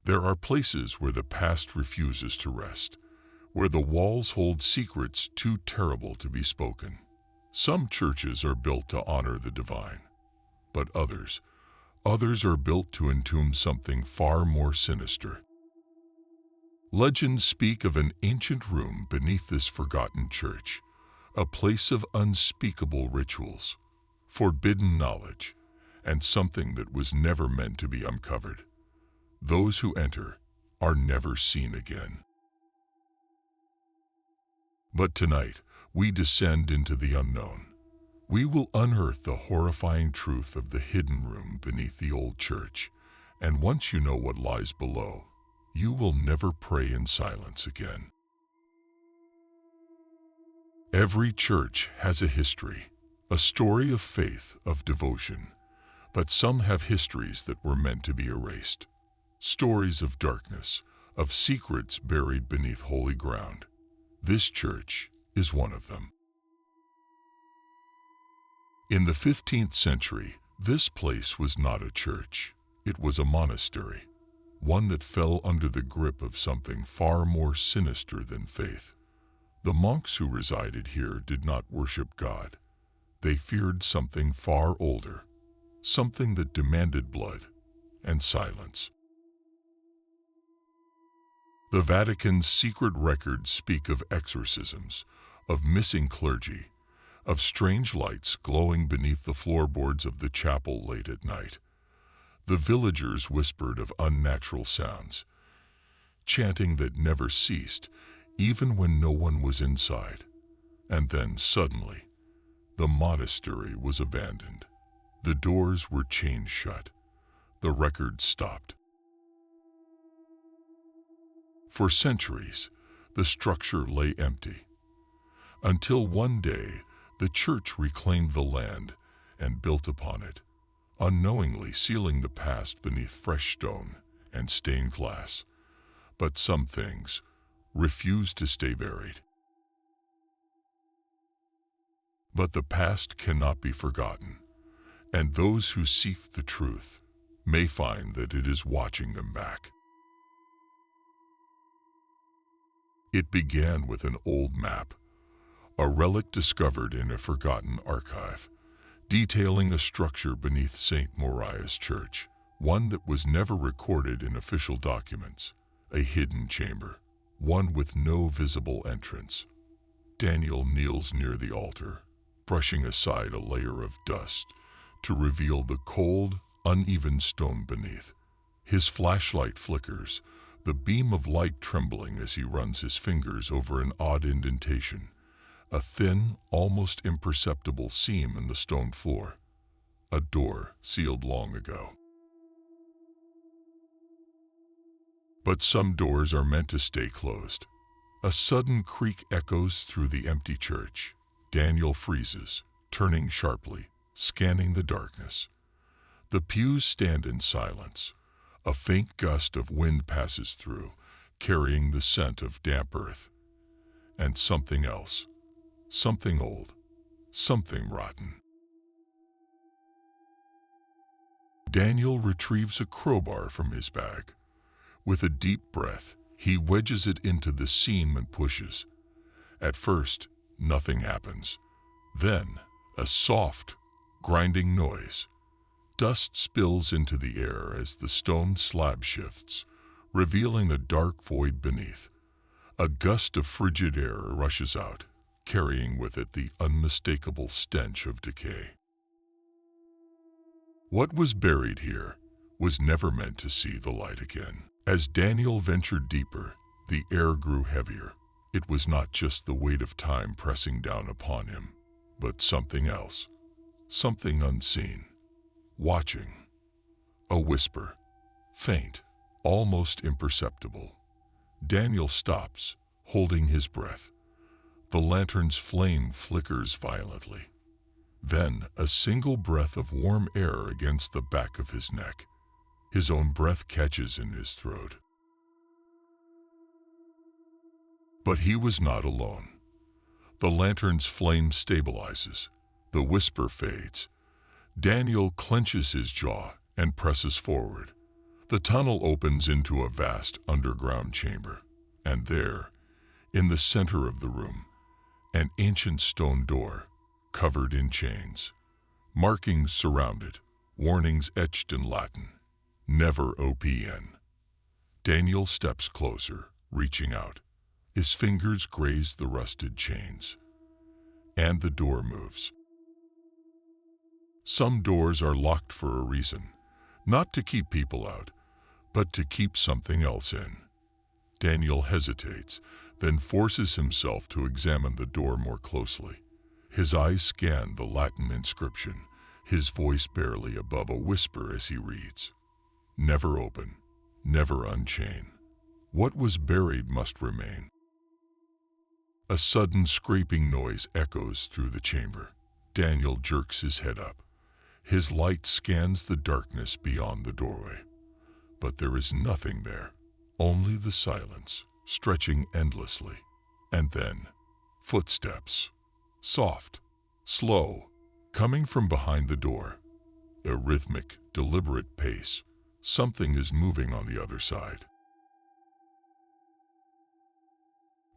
There are places where the past refuses to rest, where the walls hold secrets too terrible to be spoken. Some churches are built to honor the divine, but others are built to entomb something far more sinister. Legends speak of an ancient room beneath this forgotten church, a place of unspeakable rituals, forbidden knowledge, and something that was never meant to be uncovered. Those who enter are never seen again. But tonight, we descend into the unknown. We will unearth the horrifying truth of the hidden room beneath the old church, and once you know what lies below, you will never pray in silence again. Every church has a history, a story of faith, of devotion, but some have histories that were meant to be erased. Stories of darkness, of secrets buried beneath holy ground. This church is one of them. In the 15th century, this place was not a church. It was a monastery, one that fell under the grip of something far more sinister than faith. The monks who resided here did not worship God. They feared something far older, something that demanded blood and silence. The Vatican's secret records speak of exorcisms, of missing clergy, of strange lights glowing beneath the floorboards of the chapel late at night. The villagers whispered of unnatural sounds, chanting that never ceased, even when no one was inside. And then, suddenly, the monastery was abandoned. The doors were chained shut. The records stopped. For centuries, the structure lay empty, until one day the church reclaimed the land and built upon it, unknowingly sealing the past beneath fresh stone and stained glass. But some things refused to stay buried. But the past cannot be forgotten, and those who seek the truth may find that it is watching them back. It began with an old map, a relic discovered in a forgotten archive, detailing a structure beneath St. Moriah's Church, one that was never recorded in official documents, a hidden chamber, one with no visible entrance. Daniel kneels near the altar, brushing aside a layer of dust to reveal the cold, uneven stone beneath. His flashlight flickers, the beam of light trembling as he runs his fingers over an odd indentation, a thin, almost imperceptible seam in the stone floor, a door sealed long ago. But some doors are meant to stay closed. A sudden creak echoes through the empty church. Daniel freezes, turning sharply, scanning the darkness. The pews stand in silence. A faint gust of wind passes through, carrying the scent of damp earth. And something else, something old, something rotten. Daniel retrieves a crowbar from his bag. With a deep breath, he wedges it into the seam and pushes. At first, nothing happens. Then, a soft, grinding noise. Dust spills into the air as the stone slab shifts, revealing a dark void beneath. A gust of frigid air rushes out, carrying with it the unmistakable stench of decay. What was buried here was never meant to see the light again. As Daniel ventured deeper, the air grew heavier. It was not just the weight of time pressing down upon him, but something else, something unseen, watching. A whisper, faint, almost imperceptible. Daniel stops, holding his breath. The lantern's flame flickers violently. Then a single breath of warm air against the back of his neck. His own breath catches in his throat. But he was not alone. The lantern's flame stabilizes. The whisper fades. Daniel clenches his jaw and presses forward. The tunnel opens into a vast underground chamber, and there, in the center of the room, an ancient stone door covered in chains. Markings surround it, warnings etched in Latin. Never open. Daniel steps closer, reaching out. His fingers graze the rusted chains, and the door moves. Some doors are locked for a reason, not to keep people out, but to keep something else in. Daniel hesitates, then forces himself to examine the door more closely. His eyes scan the Latin inscription, his voice barely above a whisper as he reads. Never open, never unchain. What was buried must remain. A sudden scraping noise echoes through the chamber. Daniel jerks his head up. His light scans the darkness beyond the doorway. But there is nothing there, only the silence, stretching endlessly. And then, footsteps. Soft, slow, coming from behind the door. A rhythmic, deliberate pace. Something is moving on the other side.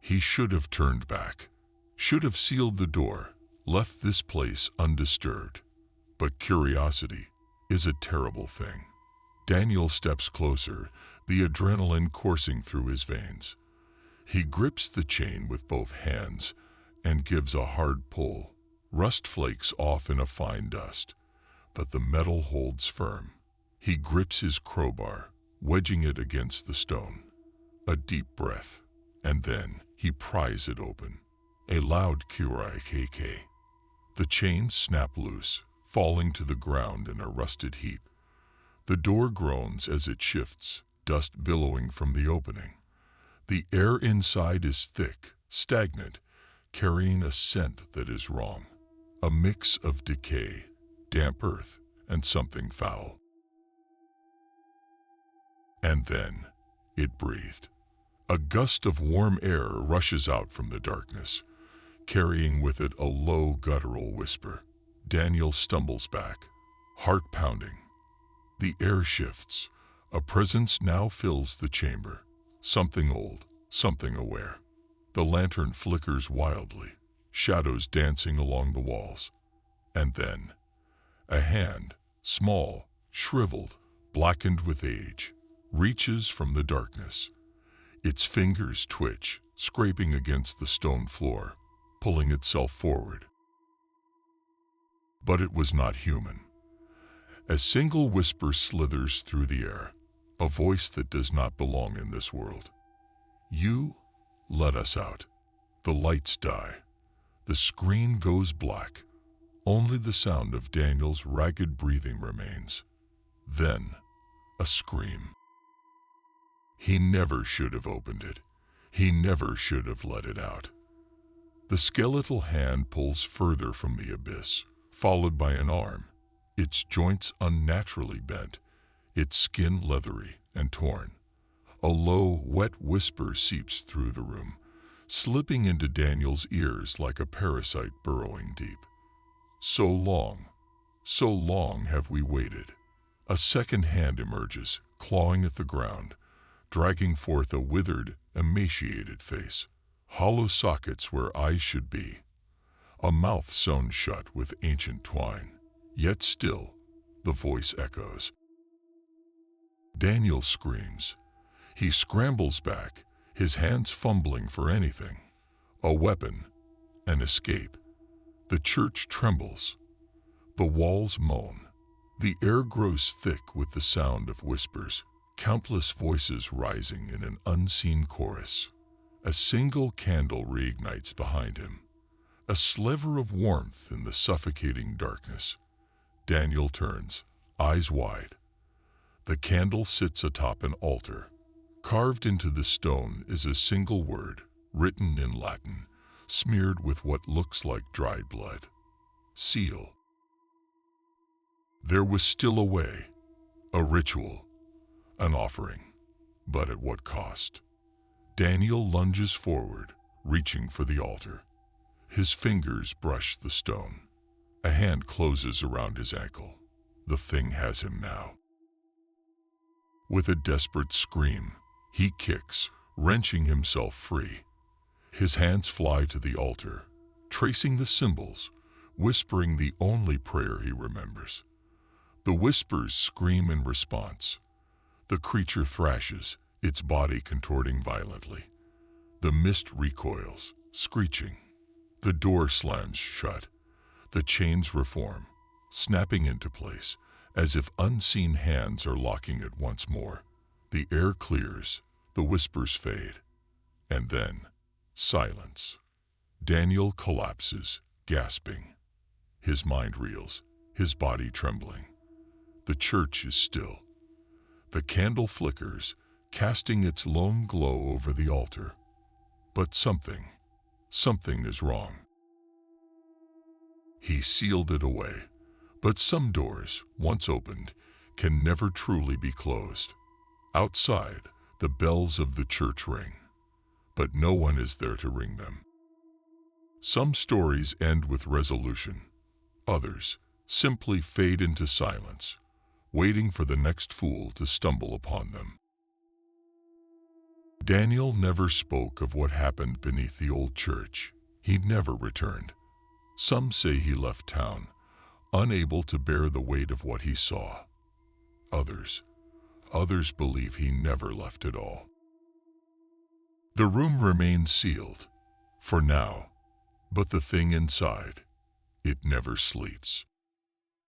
He should have turned back, should have sealed the door, left this place undisturbed. But curiosity is a terrible thing. Daniel steps closer, the adrenaline coursing through his veins. He grips the chain with both hands and gives a hard pull. Rust flakes off in a fine dust, but the metal holds firm. He grips his crowbar, wedging it against the stone. A deep breath, and then he pries it open. A loud "Kyrie." The chains snap loose, falling to the ground in a rusted heap. The door groans as it shifts, dust billowing from the opening. The air inside is thick, stagnant, carrying a scent that is wrong. A mix of decay, damp earth, and something foul. And then it breathed. A gust of warm air rushes out from the darkness, carrying with it a low guttural whisper. Daniel stumbles back, heart pounding. The air shifts. A presence now fills the chamber. Something old, something aware. The lantern flickers wildly, shadows dancing along the walls. And then, a hand, small, shriveled, blackened with age, reaches from the darkness. Its fingers twitch, scraping against the stone floor, pulling itself forward. But it was not human. A single whisper slithers through the air, a voice that does not belong in this world. You let us out. The lights die. The screen goes black. Only the sound of Daniel's ragged breathing remains. Then, a scream. He never should have opened it. He never should have let it out. The skeletal hand pulls further from the abyss, followed by an arm, its joints unnaturally bent, its skin leathery and torn. A low, wet whisper seeps through the room, slipping into Daniel's ears like a parasite burrowing deep. So long have we waited. A second hand emerges, clawing at the ground, dragging forth a withered, emaciated face, hollow sockets where eyes should be, a mouth sewn shut with ancient twine. Yet still, the voice echoes. Daniel screams. He scrambles back, his hands fumbling for anything. A weapon, an escape. The church trembles. The walls moan. The air grows thick with the sound of whispers, countless voices rising in an unseen chorus. A single candle reignites behind him, a sliver of warmth in the suffocating darkness. Daniel turns, eyes wide. The candle sits atop an altar. Carved into the stone is a single word, written in Latin, smeared with what looks like dried blood. Seal. There was still a way, a ritual, an offering, but at what cost? Daniel lunges forward, reaching for the altar. His fingers brush the stone. A hand closes around his ankle. The thing has him now. With a desperate scream, he kicks, wrenching himself free. His hands fly to the altar, tracing the symbols, whispering the only prayer he remembers. The whispers scream in response. The creature thrashes, its body contorting violently. The mist recoils, screeching. The door slams shut. The chains reform, snapping into place, as if unseen hands are locking it once more. The air clears, the whispers fade, and then silence. Daniel collapses, gasping. His mind reels, his body trembling. The church is still. The candle flickers, casting its lone glow over the altar. But something is wrong. He sealed it away, but some doors, once opened, can never truly be closed. Outside, the bells of the church ring, but no one is there to ring them. Some stories end with resolution. Others simply fade into silence, waiting for the next fool to stumble upon them. Daniel never spoke of what happened beneath the old church. He never returned. Some say he left town, unable to bear the weight of what he saw. Others believe he never left at all. The room remains sealed, for now, but the thing inside, it never sleeps.